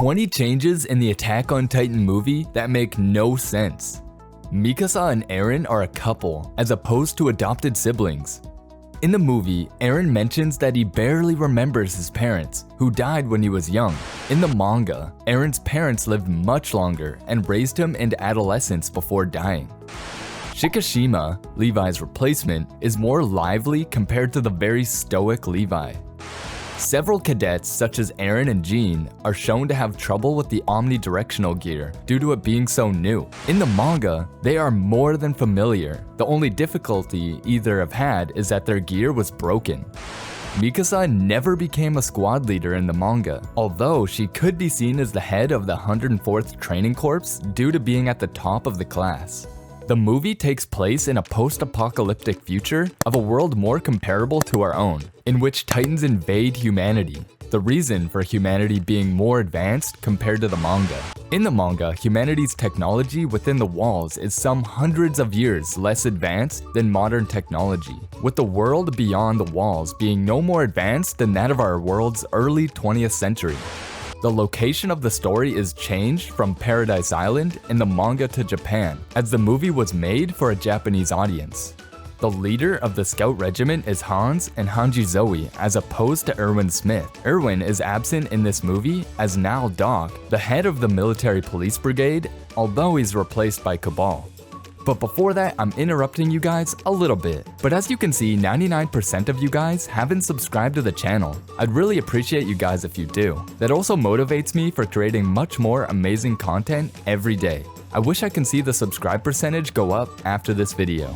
20 changes in the Attack on Titan movie that make no sense. Mikasa and Eren are a couple, as opposed to adopted siblings. In the movie, Eren mentions that he barely remembers his parents, who died when he was young. In the manga, Eren's parents lived much longer and raised him into adolescence before dying. Shikishima, Levi's replacement, is more lively compared to the very stoic Levi. Several cadets such as Eren and Jean are shown to have trouble with the omnidirectional gear due to it being so new. In the manga, they are more than familiar. The only difficulty either have had is that their gear was broken. Mikasa never became a squad leader in the manga, although she could be seen as the head of the 104th Training Corps due to being at the top of the class. The movie takes place in a post-apocalyptic future of a world more comparable to our own, in which Titans invade humanity. The reason for humanity being more advanced compared to the manga. In the manga, humanity's technology within the walls is some hundreds of years less advanced than modern technology, with the world beyond the walls being no more advanced than that of our world's early 20th century. The location of the story is changed from Paradise Island in the manga to Japan, as the movie was made for a Japanese audience. The leader of the scout regiment is Hans and Hanji Zoe, as opposed to Erwin Smith. Erwin is absent in this movie as now Doc, the head of the military police brigade, although he's replaced by Cabal. But before that, I'm interrupting you guys a little bit. But as you can see, 99% of you guys haven't subscribed to the channel. I'd really appreciate you guys if you do. That also motivates me for creating much more amazing content every day. I wish I can see the subscribe percentage go up after this video.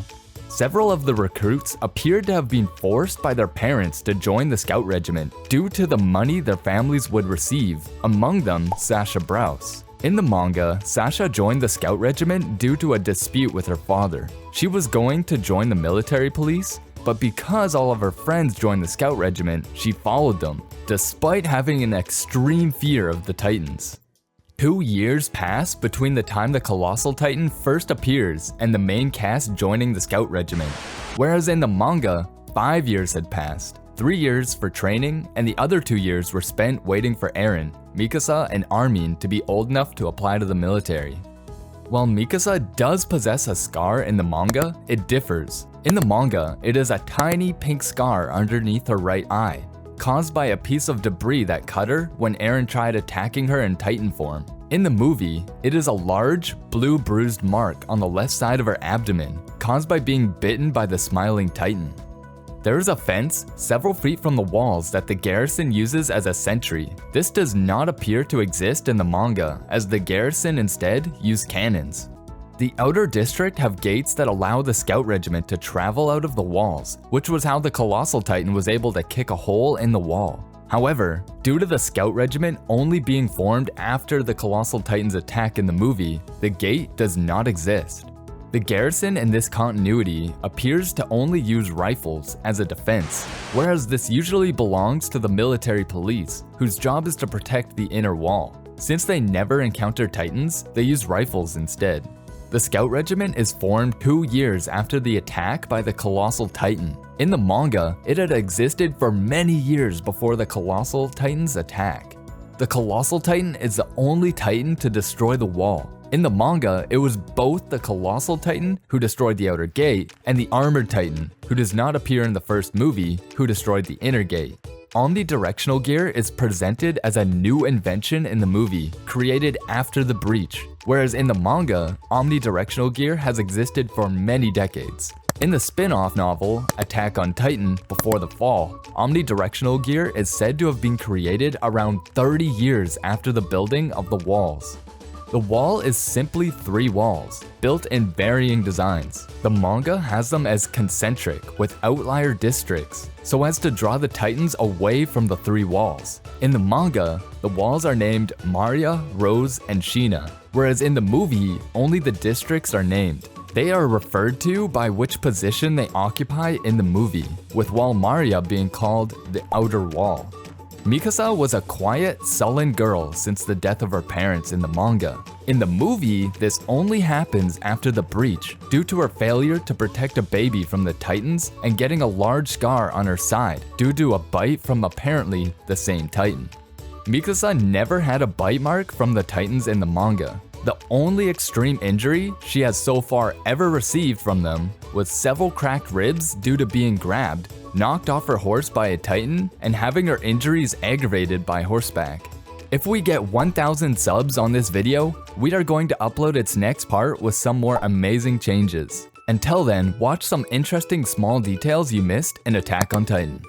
Several of the recruits appeared to have been forced by their parents to join the scout regiment due to the money their families would receive, among them Sasha Browse. In the manga, Sasha joined the scout regiment due to a dispute with her father. She was going to join the military police, but because all of her friends joined the scout regiment, she followed them, despite having an extreme fear of the Titans. 2 years pass between the time the Colossal Titan first appears and the main cast joining the scout regiment, whereas in the manga, 5 years had passed. 3 years for training, and the other 2 years were spent waiting for Eren, Mikasa, and Armin to be old enough to apply to the military. While Mikasa does possess a scar in the manga, it differs. In the manga, it is a tiny pink scar underneath her right eye, caused by a piece of debris that cut her when Eren tried attacking her in Titan form. In the movie, it is a large, blue bruised mark on the left side of her abdomen, caused by being bitten by the Smiling Titan. There is a fence several feet from the walls that the garrison uses as a sentry. This does not appear to exist in the manga, as the garrison instead use cannons. The outer district have gates that allow the scout regiment to travel out of the walls, which was how the Colossal Titan was able to kick a hole in the wall. However, due to the scout regiment only being formed after the Colossal Titan's attack in the movie, the gate does not exist. The garrison in this continuity appears to only use rifles as a defense, whereas this usually belongs to the military police, whose job is to protect the inner wall. Since they never encounter Titans, they use rifles instead. The Scout Regiment is formed 2 years after the attack by the Colossal Titan. In the manga, it had existed for many years before the Colossal Titan's attack. The Colossal Titan is the only Titan to destroy the wall. In the manga, it was both the Colossal Titan, who destroyed the outer gate, and the Armored Titan, who does not appear in the first movie, who destroyed the inner gate. Omnidirectional gear is presented as a new invention in the movie, created after the breach, whereas in the manga, omnidirectional gear has existed for many decades. In the spin-off novel, Attack on Titan: Before the Fall, omnidirectional gear is said to have been created around 30 years after the building of the walls. The wall is simply 3 walls, built in varying designs. The manga has them as concentric, with outlier districts, so as to draw the Titans away from the 3 walls. In the manga, the walls are named Maria, Rose, and Sheena, whereas in the movie, only the districts are named. They are referred to by which position they occupy in the movie, with Wall Maria being called the Outer Wall. Mikasa was a quiet, sullen girl since the death of her parents in the manga. In the movie, this only happens after the breach, due to her failure to protect a baby from the Titans and getting a large scar on her side due to a bite from apparently the same Titan. Mikasa never had a bite mark from the Titans in the manga. The only extreme injury she has so far ever received from them was several cracked ribs due to being grabbed, knocked off her horse by a Titan, and having her injuries aggravated by horseback. If we get 1,000 subs on this video, we are going to upload its next part with some more amazing changes. Until then, watch some interesting small details you missed in Attack on Titan.